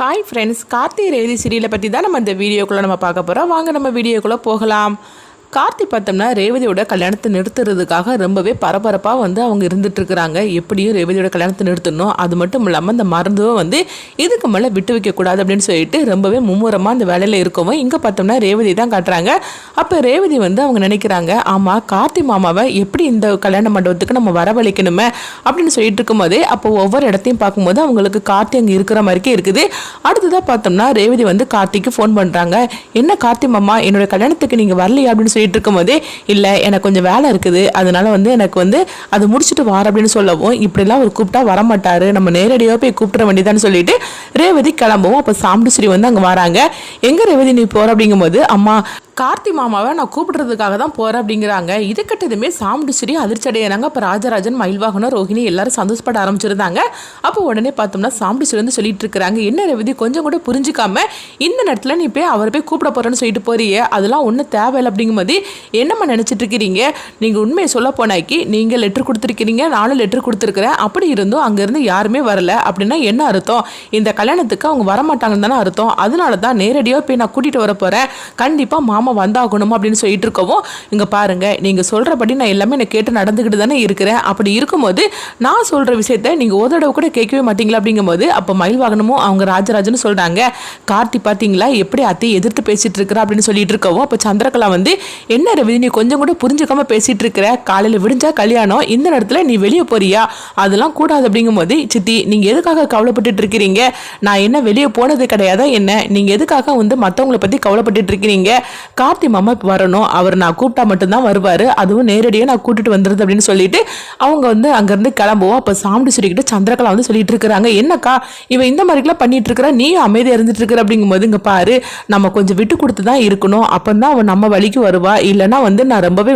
Hi friends, Karthi Revathi சீரியலை பற்றி தான் நம்ம இந்த வீடியோக்குள்ளே நம்ம பார்க்க போகிறோம். வாங்க நம்ம வீடியோக்குள்ளே போகலாம். கார்த்தி பார்த்தோம்னா ரேவதியோட கல்யாணத்தை நிறுத்துறதுக்காக ரொம்பவே பரபரப்பாக அவங்க இருந்துகிட்ருக்குறாங்க. எப்படியும் ரேவதியோட கல்யாணத்தை நிறுத்தணும், அது மட்டும் இல்லாமல் அந்த மருந்தும் இதுக்கு மேலே விட்டு வைக்கக்கூடாது அப்படின்னு சொல்லிட்டு ரொம்பவே மும்முரமாக அந்த வேலையில் இருக்கவும் இங்கே பார்த்தோம்னா ரேவதி தான் காட்டுறாங்க. அப்போ ரேவதி அவங்க நினைக்கிறாங்க, ஆமாம் கார்த்தி மாமாவை எப்படி இந்த கல்யாண மண்டபத்துக்கு நம்ம வரவழைக்கணுமே அப்படின்னு சொல்லிட்டு இருக்கும்போதே அப்போ ஒவ்வொரு இடத்தையும் பார்க்கும்போது அவங்களுக்கு கார்த்தி அங்கே இருக்கிற மாதிரிக்கே இருக்குது. அடுத்ததாக பார்த்தோம்னா ரேவதி கார்த்திக்கு ஃபோன் பண்ணுறாங்க. என்ன கார்த்தி மாமா, என்னோட கல்யாணத்துக்கு நீங்கள் வரலையா அப்படின்னு இருக்கும் போதே இல்லை எனக்கு கொஞ்சம் வேலை இருக்குது, அதனால எனக்கு அது முடிச்சுட்டு வார அப்படின்னு சொல்லவும் இப்படிலாம் ஒரு கூப்பிட்டா வரமாட்டாரு, நம்ம நேரடியாக போய் கூப்பிட வேண்டியதான்னு சொல்லிட்டு ரேவதி கிளம்பவும் அப்போ சாமுண்டீஸ்வரி அங்கே வராங்க. எங்க ரேவதி நீ போற அப்படிங்கும்போது, அம்மா கார்த்தி மாமாவை நான் கூப்பிடுறதுக்காக தான் போகிறேன் அப்படிங்கிறாங்க. இது கட்டதுமே சாமுண்டீஸ்வரி அதிர்ச்சி அடையிறாங்க. அப்போ ராஜராஜன், மயில்வாகனம், ரோஹிணி எல்லாரும் சந்தோஷப்பட ஆரம்பிச்சிருந்தாங்க. அப்போ உடனே பார்த்தோம்னா சாமுண்டீஸ்வரி சொல்லிட்டு இருக்கிறாங்க, என்ன ரேவதி கொஞ்சம் கூட புரிஞ்சுக்காம இந்த நேரத்தில் நீ போய் அவரை போய் கூப்பிட போறேன்னு சொல்லிட்டு போறியே, அதெல்லாம் ஒன்றும் தேவையில்லை அப்படிங்கும்போது என்னம்மா நினச்சிட்டு இருக்கிறீங்க, நீங்கள் உண்மையை சொல்ல போனாக்கி நீங்கள் லெட்டர் கொடுத்துருக்கிறீங்க, நானும் லெட்டர் கொடுத்துருக்குறேன், அப்படி இருந்தும் அங்கேருந்து யாருமே வரல அப்படின்னா என்ன அர்த்தம், இந்த கல்யாணத்துக்கு அவங்க வரமாட்டாங்கன்னு தானே அர்த்தம், அதனால தான் நேரடியாக போய் நான் கூட்டிகிட்டு வர போகிறேன், கண்டிப்பாக மாமா வந்தாகணும் அப்படின்னு சொல்லிட்டு இருக்கவும், இங்கே பாருங்க நீங்கள் சொல்கிறபடி நான் எல்லாமே நான் கேட்டு நடந்துக்கிட்டு தானே இருக்கிறேன், அப்படி இருக்கும்போது நான் சொல்கிற விஷயத்த நீங்கள் ஒரு தடவை கூட கேட்கவே மாட்டீங்களா அப்படிங்கும்போது அப்போ மயில்வாகனமும் அவங்க ராஜராஜனும் சொல்கிறாங்க, கார்த்தி பார்த்தீங்களா எப்படி அத்தையை எதிர்த்து பேசிட்டு இருக்கிறா அப்படின்னு சொல்லிட்டு இருக்கவும் அப்போ சந்திரகலா என்ன ரவி நீ கொஞ்சம் கூட புரிஞ்சுக்காம பேசிட்டு இருக்கிற, காலையில் விடிஞ்சா கல்யாணம், இந்த நேரத்தில் நீ வெளியே போறியா, அதெல்லாம் கூடாது அப்படிங்கும்போது சித்தி நீங்கள் எதுக்காக கவலைப்பட்டு இருக்கிறீங்க, நான் என்ன வெளியே போனது கிடையாதா என்ன, நீங்கள் எதுக்காக மற்றவங்களை பற்றி கவலைப்பட்டு இருக்கிறீங்க, கார்த்தி மாமா வரணும், அவர் நான் கூப்பிட்டா மட்டும்தான் வருவார், அதுவும் நேரடியாக நான் கூட்டிட்டு வந்துடுது அப்படின்னு சொல்லிட்டு அவங்க அங்கேருந்து கிளம்புவோம். அப்போ சாமுண்டீஸ்வரி கிட்ட சந்திரகலா சொல்லிட்டு இருக்கிறாங்க, என்னக்கா இவன் இந்த மாதிரிலாம் பண்ணிட்டு இருக்கிறா, நீ அமைதியாக இருந்துட்டு இருக்கிற அப்படிங்கும்போது இங்கே பாரு நம்ம கொஞ்சம் விட்டு கொடுத்து தான் இருக்கணும், அப்போ தான் அவன் நம்ம வழிக்கு வருவா, இல்லைன்னா நான் ரொம்பவே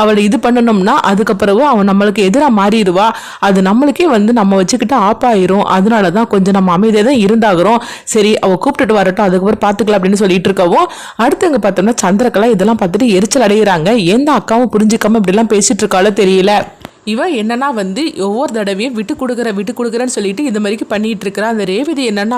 அவளை இது பண்ணணும்னா அதுக்கப்புறம் அவன் நம்மளுக்கு எதிராக மாறிடுவா, அது நம்மளுக்கே நம்ம வச்சுக்கிட்டு ஆப்பாயிரும், அதனால தான் கொஞ்சம் நம்ம அமைதியாக தான் இருந்தாகிறோம், சரி அவள் கூப்பிட்டுட்டு வரட்டும் அதுக்கப்புறம் பார்த்துக்கலாம் அப்படின்னு சொல்லிட்டு இருக்கவும் அடுத்தவங்க பார்த்தோம்னா சந்திரகலா இதெல்லாம் பார்த்துட்டு எரிச்சல் அடைகிறாங்க. எந்த அக்காவும் புரிஞ்சுக்காம இப்படிலாம் பேசிட்டு இருக்காளோ தெரியல. இவன் என்னன்னா ஒவ்வொரு தடவையும் விட்டு கொடுக்குறேன்னு சொல்லிட்டு இந்த மாதிரிக்கு பண்ணிட்டு இருக்கிறா. அந்த ரேவதி என்னன்னா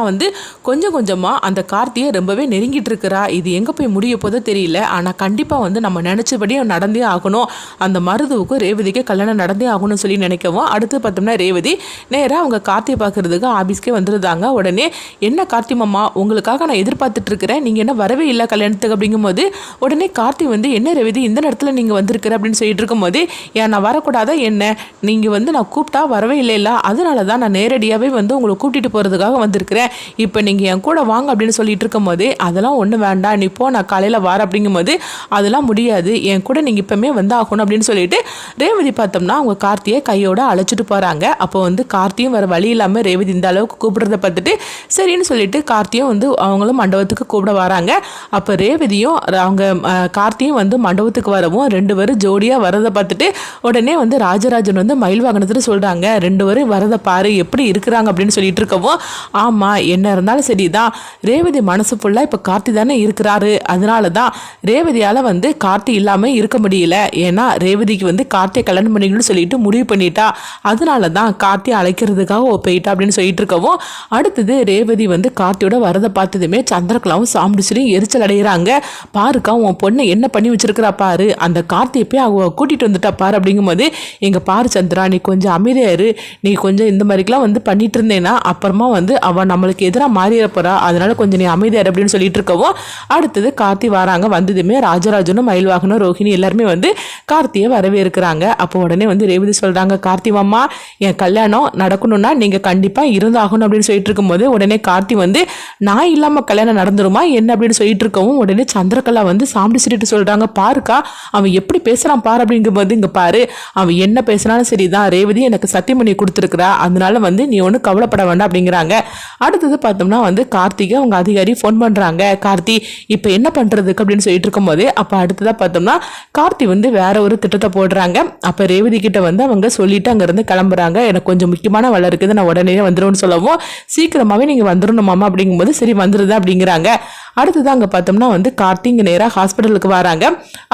கொஞ்சம் கொஞ்சமாக அந்த கார்த்தியை ரொம்பவே நெருங்கிட்டு இருக்கிறா. இது எங்கே போய் முடிய போதோ தெரியல, ஆனால் கண்டிப்பாக நம்ம நினச்சபடி நடந்தே ஆகணும், அந்த மருதுவுக்கும் ரேவதிக்கு கல்யாணம் நடந்தே ஆகணும்னு சொல்லி நினைக்கவும் அடுத்து பார்த்தோம்னா ரேவதி நேராக அவங்க கார்த்தியை பார்க்கறதுக்கு ஆஃபீஸ்க்கே வந்துருந்தாங்க. உடனே என்ன கார்த்தி மாமா உங்களுக்காக நான் எதிர்பார்த்துட்டு இருக்கிறேன், நீங்கள் என்ன வரவே இல்லை கல்யாணத்துக்கு அப்படிங்கும்போது உடனே கார்த்தி என்ன ரேவதி இந்த நேரத்தில் நீங்கள் வந்திருக்கிற அப்படின்னு சொல்லிட்டு இருக்கும்போது ஏன் நான் வரக்கூடாதா என்ன, நீங்கள் நான் கூப்பிட்டா வரவே இல்லைல்ல, அதனால தான் நான் நேரடியாகவே உங்களை கூட்டிகிட்டு போகிறதுக்காக வந்திருக்கிறேன், இப்போ நீங்கள் என் கூட வாங்க அப்படின்னு சொல்லிட்டு இருக்கும்போது அதெல்லாம் ஒன்றும் வேண்டாம் நீ போ நான் காலையில் வர அப்படிங்கும்போது அதெல்லாம் முடியாது, என் கூட நீங்கள் இப்போமே ஆகணும் அப்படின்னு சொல்லிட்டு ரேவதி பார்த்தோம்னா அவங்க கார்த்தியை கையோட அழைச்சிட்டு போகிறாங்க. அப்போ கார்த்தியும் வர வழி இல்லாமல் ரேவதி இந்த அளவுக்கு கூப்பிடுறத பார்த்துட்டு சரின்னு சொல்லிட்டு கார்த்தியும் அவங்களும் மண்டபத்துக்கு கூப்பிட வராங்க. அப்போ ரேவதியும் அவங்க கார்த்தியும் மண்டபத்துக்கு வரவும் ரெண்டு பேரும் ஜோடியாக வரதை பார்த்துட்டு உடனே ராஜராஜன் மயில்வாகனத்தில் சொல்கிறாங்க, ரெண்டு பேரும் வரதை பாரு எப்படி இருக்கிறாங்க அப்படின்னு சொல்லிட்டு இருக்கவும் ஆமாம் என்ன இருந்தாலும் சரிதான், ரேவதி மனசு ஃபுல்லாக இப்போ கார்த்தி தானே இருக்கிறாரு, அதனால தான் ரேவதியால் கார்த்தி இல்லாமல் இருக்க முடியல, ஏன்னா ரேவதிக்கு கார்த்தியை கல்யாணம் பண்ணிக்கணும்னு சொல்லிட்டு முடிவு பண்ணிட்டா, அதனால தான் கார்த்தியை அழைக்கிறதுக்காக போயிட்டா அப்படின்னு சொல்லிட்டு இருக்கவும் அடுத்தது ரேவதி கார்த்தியோட வரதை பார்த்ததுமே சந்திரகலாவும் சாமுண்டீஸ்வரியும் எரிச்சல் அடைகிறாங்க. பாருக்கா உன் பொண்ணு என்ன பண்ணி வச்சிருக்கிறா பாரு, அந்த கார்த்தியை போய் அவ கூட்டிகிட்டு வந்துட்டா பாரு அப்படிங்கும்போது எங்க பாரு சந்திரா நீ கொஞ்சம் அமைதியாரு, நீ கொஞ்சம் இந்த மாதிரிலாம் பண்ணிட்டு இருந்தேன்னா அப்புறமா அவன் நம்மளுக்கு எதிராக மாறிட போறா, அதனால கொஞ்சம் நீ அமைதியாரு அப்படின்னு சொல்லிட்டு இருக்கவும் அடுத்தது கார்த்தி வராங்க. வந்ததுமே ராஜராஜனும் மயில்வாகனும் ரோஹிணி எல்லாருமே கார்த்தியை வரவே இருக்கிறாங்க. அப்போ உடனே ரேவதி சொல்றாங்க, கார்த்தி மாமா என் கல்யாணம் நடக்கணும்னா நீங்க கண்டிப்பா இருந்தாகணும் அப்படின்னு சொல்லிட்டு இருக்கும்போது உடனே கார்த்தி நான் இல்லாம கல்யாணம் நடந்துருமா என்ன அப்படின்னு சொல்லிட்டு இருக்கவும் உடனே சந்திரகலா சாமுண்டீஸ்வரிட்டு சொல்றாங்க, பாருக்கா அவன் எப்படி பேசுறான் பாரு அப்படிங்கும்போது இங்க பாரு அவன் என்ன பேசினாலும் சரிதான், ரேவதி எனக்கு சத்தியம் பண்ணி கொடுத்துருக்குறா, அதனால நீ ஒன்றும் கவலைப்பட வேண்டாம் அப்படிங்கிறாங்க. அடுத்தது பார்த்தோம்னா கார்த்திகை அவங்க அதிகாரி ஃபோன் பண்ணுறாங்க, கார்த்தி இப்போ என்ன பண்ணுறதுக்கு அப்படின்னு சொல்லிட்டு இருக்கும்போது அப்போ அடுத்ததாக பார்த்தோம்னா கார்த்தி வேற ஒரு திட்டத்தை போடுறாங்க. அப்போ ரேவதி கிட்ட அவங்க சொல்லிட்டு அங்கேருந்து கிளம்புறாங்க, எனக்கு கொஞ்சம் முக்கியமான வேலை இருக்குது நான் உடனே வந்துடும்னு சொல்லவும் சீக்கிரமாகவே நீங்கள் வந்துடணுமாமா அப்படிங்கும்போது சரி வந்துடுது அப்படிங்கிறாங்க. அடுத்தது அங்கே பார்த்தோம்னா கார்த்தி இங்கே நேராக ஹாஸ்பிட்டலுக்கு வராங்க.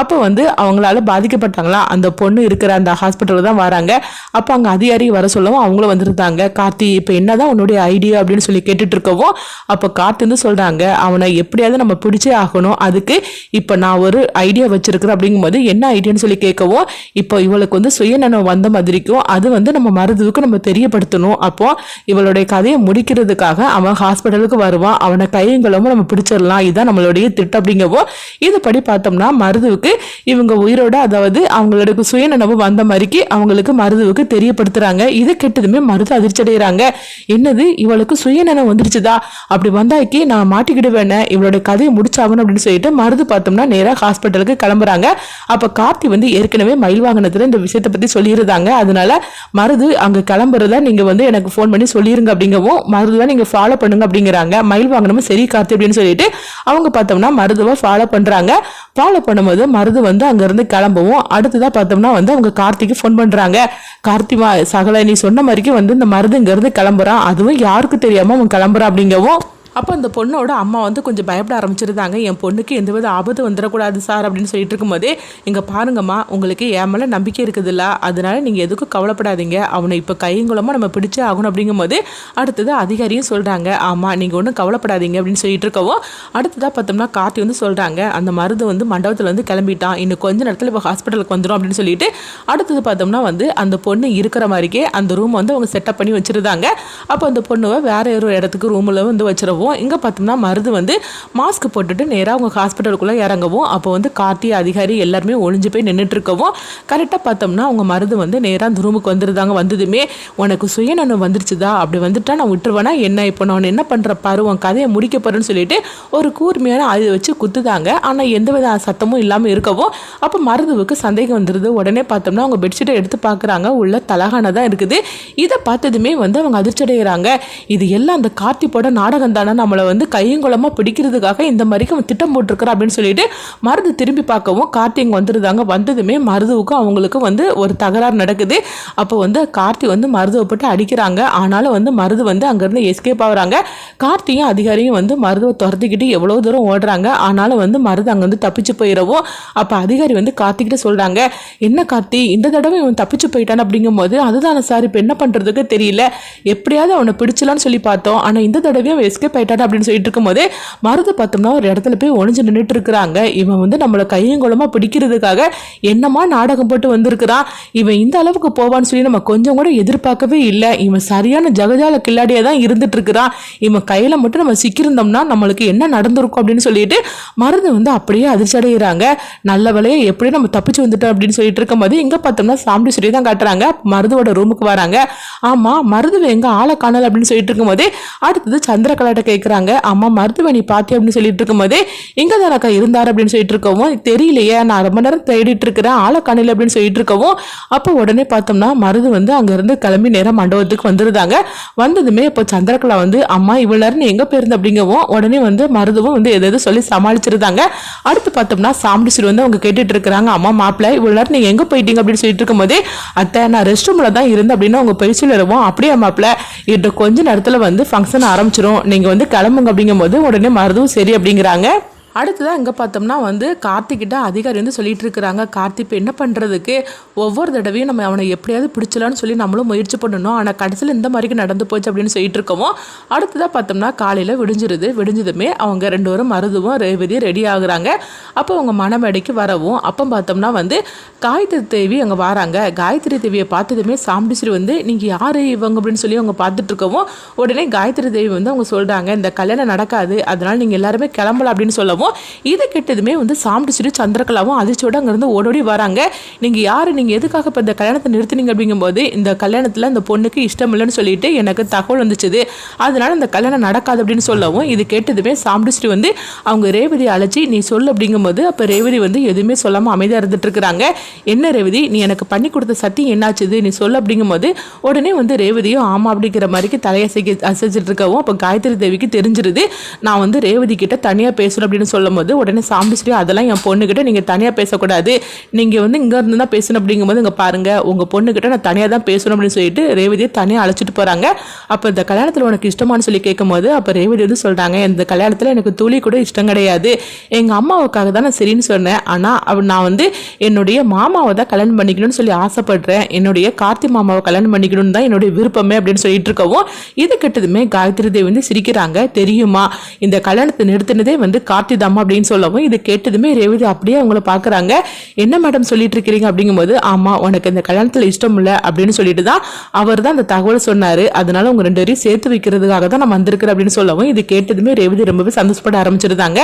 அப்போ அவங்களால பாதிக்கப்பட்டாங்களா அந்த பொண்ணு இருக்கிற அந்த ஹாஸ்பிட்டல் ஹாஸ்பிட்டலுக்கு தான் வராங்க. அப்போ அங்கே அதிகாரி வர சொல்லவும் அவங்களும் வந்துருந்தாங்க. கார்த்தி இப்போ என்னதான் உன்னுடைய ஐடியா அப்படின்னு சொல்லி கேட்டுட்டு இருக்கவும் அப்போ கார்த்தி வந்து சொல்கிறாங்க, அவனை எப்படியாவது நம்ம பிடிச்சே ஆகணும், அதுக்கு இப்போ நான் ஒரு ஐடியா வச்சிருக்கிறேன் அப்படிங்கும்போது என்ன ஐடியான்னு சொல்லி கேட்கவும் இப்போ இவளுக்கு வந்து சுயநலம் வந்த மாதிரிக்கும் அது வந்து நம்ம மருதுவுக்கு நம்ம தெரியப்படுத்தணும். அப்போ இவளுடைய கதையை முடிக்கிறதுக்காக அவன் ஹாஸ்பிட்டலுக்கு வருவான், அவனை கையங்களும் நம்ம பிடிச்சிடலாம், இதுதான் நம்மளுடைய திட்டம் அப்படிங்கவோ இதுபடி பார்த்தோம்னா மருதுவுக்கு இவங்க உயிரோட அதாவது அவங்களுக்கு சுயநனவு வந்த மாதிரிக்கு அவங்களுக்கு மருதுவுக்கு தெரியப்படுத்துறாங்க. இது கெட்டதுமே மருது அதிர்ச்சி அடைகிறாங்க. என்னது இவளுக்கு சுயநனவு வந்துருச்சுதா, அப்படி வந்தாக்கி நான் மாட்டிக்கிடுவேன், இவளுடைய கதையை முடிச்சாகணும் அப்படின்னு சொல்லிட்டு மருது பார்த்தோம்னா நேராக ஹாஸ்பிட்டலுக்கு கிளம்புறாங்க. அப்போ கார்த்தி வந்து ஏற்கனவே மயில் வாகனத்தில் இந்த விஷயத்தை பற்றி சொல்லியிருந்தாங்க. அதனால மருது அங்கே கிளம்புறதா நீங்கள் வந்து எனக்கு ஃபோன் பண்ணி சொல்லிருங்க அப்படிங்கவும் மருதுவை நீங்கள் ஃபாலோ பண்ணுங்க அப்படிங்கிறாங்க. மயில் வாகனமும் சரி கார்த்தி அப்படின்னு சொல்லிட்டு அவங்க பார்த்தோம்னா மருதுவை ஃபாலோ பண்ணுறாங்க. ஃபாலோ பண்ணும்போது மருது வந்து அங்கேருந்து கிளம்பவும் அடுத்ததாக பார்த்தோம்னா வந்து அவங்க கார்த்திக்கு ஃபோன் பண்ணுறாங்க. கார்த்திமா சகல நீ சொன்ன மாதிரிக்கு வந்து இந்த மருது இங்கேருந்து கிளம்புறான், அதுவும் யாருக்கு தெரியாமல் அவன் கிளம்புறான் அப்படிங்கவும் அப்போ அந்த பொண்ணோட அம்மா வந்து கொஞ்சம் பயப்பட ஆரம்பிச்சிருந்தாங்க. என் பொண்ணுக்கு எந்தவித ஆபத்து வந்துடக்கூடாது சார் அப்படின்னு சொல்லிட்டு இருக்கும்போதே இங்கே பாருங்கம்மா, உங்களுக்கு என் மேலே நம்பிக்கை இருக்குதுல்ல, அதனால நீங்கள் எதுக்கும் கவலைப்படாதீங்க, அவனை இப்போ கையங்குளமாக நம்ம பிடிச்சே ஆகணும் அப்படிங்கும்போது அடுத்தது அதிகாரியும் சொல்கிறாங்க, ஆமாம் நீங்கள் ஒன்றும் கவலைப்படாதீங்க அப்படின்னு சொல்லிட்டு இருக்கவும் அடுத்ததாக பார்த்தோம்னா கார்த்தி வந்து சொல்கிறாங்க, அந்த மருது வந்து மண்டபத்தில் வந்து கிளம்பிட்டான், இன்னும் கொஞ்ச நேரத்தில் இப்போ ஹாஸ்பிட்டலுக்கு வந்துடும் அப்படின்னு சொல்லிட்டு அடுத்தது பார்த்தோம்னா வந்து அந்த பொண்ணு இருக்கிற மாதிரிக்கே அந்த ரூம் வந்து அவங்க செட்டப் பண்ணி வச்சுருந்தாங்க. அப்போ அந்த பொண்ணுவை வேற ஒரு இடத்துக்கு ரூமில் வந்து வச்சிருவோம். இங்கே பார்த்தோம்னா மருது வந்து மாஸ்க் போட்டுட்டு நேராக அவங்க ஹாஸ்பிட்டலுக்குள்ளே இறங்கவும் அப்போ வந்து கார்த்தி அதிகாரி எல்லாருமே ஒளிஞ்சு போய் நின்றுட்டு இருக்கவும் கரெக்டாக பார்த்தோம்னா அவங்க மருது வந்து நேராக அந்த ரூமுக்கு வந்துருந்தாங்க. வந்ததுமே உனக்கு சுயநலம் வந்துருச்சுதா, அப்படி வந்துட்டா நான் விட்டுருவேனா என்ன, இப்போ நான் என்ன பண்ணுற பாரு, உன் கதையை முடிக்க போறேன்னு சொல்லிட்டு ஒரு கூர்மையான ஆயுத வச்சு குத்துதாங்க. ஆனால் எந்தவித சத்தமும் இல்லாமல் இருக்கவும் அப்போ மருதுவுக்கு சந்தேகம் வந்துடுது. உடனே பார்த்தோம்னா அவங்க பெட்ஷீட்டை எடுத்து பார்க்குறாங்க, உள்ள தலகான தான் இருக்குது. இதை பார்த்ததுமே வந்து அவங்க அதிர்ச்சி அடைகிறாங்க. இது எல்லாம் அந்த கார்த்தி போட நாடகம் தானே, நம்மளை வந்து கையங்குளமாக பிடிக்கிறதுக்காக இந்த மாதிரிக்கு அவன் திட்டம் போட்டிருக்கிறா அப்படின்னு சொல்லிட்டு மருது திரும்பி பார்க்கவும் கார்த்திங்க வந்துருந்தாங்க. வந்ததுமே மருதுவுக்கும் அவங்களுக்கு வந்து ஒரு தகராறு நடக்குது. அப்போ வந்து கார்த்தி வந்து மருதுவை போட்டு அடிக்கிறாங்க. ஆனாலும் வந்து மருது வந்து அங்கேருந்து எஸ்கேப் ஆகுறாங்க. கார்த்தியும் அதிகாரியும் வந்து மருதுவை துரத்திக்கிட்டு எவ்வளோ தூரம் ஓடுறாங்க. ஆனாலும் வந்து மருது அங்கே வந்து தப்பிச்சு போயிடவும் அப்போ அதிகாரி வந்து கார்த்திக்கிட்ட சொல்கிறாங்க, என்ன கார்த்தி இந்த தடவை இவன் தப்பிச்சு போயிட்டான் அப்படிங்கும் போது அதுதானே சார் இப்போ என்ன பண்ணுறதுக்கு தெரியல, எப்படியாவது அவனை பிடிச்சலான்னு சொல்லி பார்த்தோம், ஆனால் இந்த தடவையும் எஸ்கேப் ஆயிட்டான் அப்படின்னு சொல்லிட்டு இருக்கும்போதே மருது பார்த்தோம்னா ஒரு இடத்துல போய் ஒளிஞ்சு நின்றுட்டு இருக்கிறாங்க. இவன் வந்து நம்மளை கையங்குளமா பிடிக்கிறதுக்காக என்னமா நாடகம் போட்டு வந்திருக்கிறான், இவன் இந்த அளவுக்கு போவான்னு சொல்லி நம்ம கொஞ்சம் கூட எதிர்பார்க்கவே இல்லை, இவன் சரியான ஜகஜால கில்லாடியா தான் இருந்துட்டு இருக்கிறான், இவன் கையில மட்டும் நம்ம சிக்கியிருந்தோம்னா நம்மளுக்கு என்ன நடந்திருக்கும் அப்படின்னு சொல்லிட்டு மருது வந்து அப்படியே அதிர்ச்சி அடைகிறாங்க. நல்ல வேலையை எப்படி நம்ம தப்பிச்சு வந்துட்டோம் அப்படின்னு சொல்லிட்டு இருக்கும்போது இங்க பார்த்தோம்னா சாம்பி சுரி தான் காட்டுறாங்க. மருதுவோட ரூமுக்கு வராங்க. ஆமா மருதுவை எங்க ஆளை காணல அப்படின்னு சொல்லிட்டு இருக்கும்போதே அடுத்தது சந்திரகலாட்ட கேட்குறாங்க, அம்மா மருத்துவ நீ பாத்தி அப்படின்னு சொல்லிட்டு இருக்கும்போதே இங்கே தானக்கா இருந்தார் அப்படின்னு சொல்லிட்டு இருக்கவும் தெரியலையே, நான் ரொம்ப நேரம் தேடிட்டு இருக்கிறேன் ஆளை காணல அப்படின்னு சொல்லிட்டு இருக்கவும் அப்போ உடனே பார்த்தோம்னா மருது வந்து அங்கேருந்து கிளம்பி நேரம் மண்டபத்துக்கு வந்துருந்தாங்க. வந்ததுமே இப்போ சந்திரகலா வந்து அம்மா இவ்வளோ நேரம் நீ எங்கே போயிருந்த அப்படிங்கவும் உடனே வந்து மருதுவும் வந்து எதாவது சொல்லி சமாளிச்சிருந்தாங்க. அடுத்து பார்த்தோம்னா சாம்பிடிச்சிரு வந்து அவங்க கேட்டுட்டு இருக்கிறாங்க, அம்மா மாப்பிள்ளை இவ்வளோ நேரம் நீ எங்கே போயிட்டீங்க அப்படின்னு சொல்லிட்டு இருக்கும்போதே அத்தை நான் ரெஸ்ட் ரூமில் தான் இருந்தேன் அப்படின்னு அவங்க போய் சொல்லிடுவோம். அப்படியே மாப்பிள்ளை இது கொஞ்ச நேரத்தில் வந்து ஃபங்க்ஷன் ஆரம்பிச்சிடும், நீங்கள் வந்து கிளம்புங்க அப்படிங்கும்போது உடனே மருதுவும் சரி அப்படிங்கிறாங்க. அடுத்ததான் இங்கே பார்த்தோம்னா வந்து கார்த்திக்கிட்ட அதிகாரி வந்து சொல்லிட்டு இருக்கிறாங்க, கார்த்தி இப்போ என்ன பண்ணுறதுக்கு ஒவ்வொரு தடவையும் நம்ம அவனை எப்படியாவது பிடிச்சலான்னு சொல்லி நம்மளும் முயற்சி பண்ணணும், ஆனால் கடைசியில் இந்த மாதிரி நடந்து போச்சு அப்படின்னு சொல்லிட்டு இருக்கவும் அடுத்ததாக பார்த்தோம்னா காலையில் விடிஞ்சதுமே அவங்க ரெண்டு பேரும் மருதுவும் ரேவதியும் ரெடி ஆகுறாங்க. அப்போ அவங்க மணமேடைக்கு வரவும் அப்போ பார்த்தோம்னா வந்து காயத்ரி தேவி அங்கே வராங்க. காயத்ரி தேவியை பார்த்ததுமே சாம்பிடிச்சிரு வந்து நீங்கள் யார் இவங்க அப்படின்னு சொல்லி அவங்க பார்த்துட்டு இருக்கவும் உடனே காயத்ரி தேவி வந்து அவங்க சொல்கிறாங்க, இந்த கல்யாணம் நடக்காது, அதனால் நீங்கள் எல்லாருமே கிளம்பலாம் அப்படின்னு சொல்லவும் இதை கெட்டதுமே வந்து சாம்பிடிச்சிட்டு சந்திரகலாவும் அதிர்ச்சியோட அங்கேருந்து ஓடோடி வராங்க. நீங்கள் யார், நீங்கள் எதுக்காக இப்போ இந்த கல்யாணத்தை நிறுத்தினீங்க அப்படிங்கும்போது இந்த கல்யாணத்தில் இந்த பொண்ணுக்கு இஷ்டம் இல்லைன்னு சொல்லிட்டு எனக்கு தகவல் வந்துச்சுது, அதனால இந்த கல்யாணம் நடக்காது அப்படின்னு சொல்லவும் இது கேட்டதுமே சாம்பிடிச்சிட்டு வந்து அவங்க ரேவதியை அழைச்சி நீ சொல்லு அப்படிங்கும்போது அப்போ ரேவதி வந்து எதுவுமே சொல்லாமல் அமைதியாக இருந்துட்டு இருக்கிறாங்க. என்ன ரேவதி நீ எனக்கு பண்ணி கொடுத்த சத்தியம் என்னாச்சுது நீ சொல்லு அப்படிங்கும்போது உடனே வந்து ரேவதியும் ஆமாம் அப்படிங்கிற மாதிரிக்கு தலையசைச்சிட்டு இருக்கவும் அப்போ காயத்ரி தேவிக்கு தெரிஞ்சிருது, நான் வந்து ரேவதி கிட்ட தனியாக பேசணும் அப்படின்னு அப்படின்னு சொல்லும் போது உடனே சாம்பிஸ்ரீ அதெல்லாம் என் பொண்ணுக்கிட்ட நீங்கள் தனியாக பேசக்கூடாது, நீங்கள் வந்து இங்கே இருந்து தான் பேசணும் அப்படிங்கும்போது இங்கே பாருங்கள் உங்கள் பொண்ணுக்கிட்ட நான் தனியாக தான் பேசணும் அப்படின்னு சொல்லிட்டு ரேவதியை தனியாக அழைச்சிட்டு போகிறாங்க. அப்போ இந்த கல்யாணத்தில் உனக்கு இஷ்டமானு சொல்லி கேட்கும்போது அப்போ ரேவதி வந்து சொல்கிறாங்க, இந்த கல்யாணத்தில் எனக்கு துளி கூட இஷ்டம் கிடையாது, எங்கள் அம்மாவுக்காக தான் நான் சரின்னு சொன்னேன், ஆனால் நான் வந்து என்னுடைய மாமாவை தான் கல்யாணம் பண்ணிக்கணும்னு சொல்லி ஆசைப்படுறேன், என்னுடைய கார்த்தி மாமாவை கல்யாணம் பண்ணிக்கணும்னு தான் என்னுடைய விருப்பமே அப்படின்னு சொல்லிட்டு இருக்கவும் இது கிட்டதுமே காயத்ரி தேவி வந்து சிரிக்கிறாங்க. தெரியுமா இந்த கல்யாணத்தை நிறுத்தினதே வந்து கார்த்தி தாமா அப்படின்னு சொல்லவும் இது கேட்டதுமே ரேவதி அப்படியே அவங்கள பாக்குறாங்க. என்ன மேடம் சொல்லிட்டு இருக்கிறீங்க அப்படிங்கும்போது ஆமா உனக்கு இந்த கல்யாணத்துல இஷ்டம் இல்லை அப்படின்னு சொல்லிட்டு தான் அவர் தான் அந்த தகவல் சொன்னாரு, அதனால உங்க 2 பேரையும் சேர்த்து வைக்கிறதுக்காக தான் நான் வந்திருக்கிறேன் அப்படின்னு சொல்லவும் இது கேட்டதுமே ரேவதி ரொம்பவே சந்தோஷப்பட ஆரம்பிச்சிருந்தாங்க.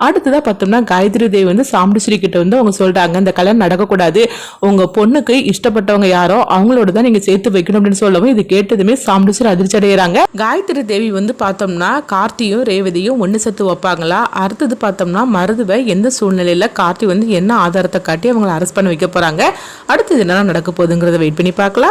அடுத்ததா பார்த்தோம்னா காயத்ரி தேவி வந்து சாமுண்டீஸ்வரி கிட்ட வந்து அவங்க சொல்றாங்க, இந்த கல்யாணம் நடக்கக்கூடாது, உங்க பொண்ணுக்கு இஷ்டப்பட்டவங்க யாரோ அவங்களோட தான் நீங்க சேர்த்து வைக்கணும் அப்படின்னு சொல்லவும் இது கேட்டதுமே சாமுண்டீஸ்வரி அதிர்ச்சி அடைகிறாங்க. காயத்ரி தேவி வந்து பார்த்தோம்னா கார்த்தியும் ரேவதியும் ஒன்று சேர்த்து வைப்பாங்களா? அடுத்தது பார்த்தோம்னா மருதுவை எந்த சூழ்நிலையில கார்த்தி வந்து என்ன ஆதாரத்தை காட்டி அவங்களை அரெஸ்ட் பண்ண வைக்க போறாங்க, அடுத்தது என்னென்ன நடக்க போகுதுங்கிறத வெயிட் பண்ணி பார்க்கலாம்.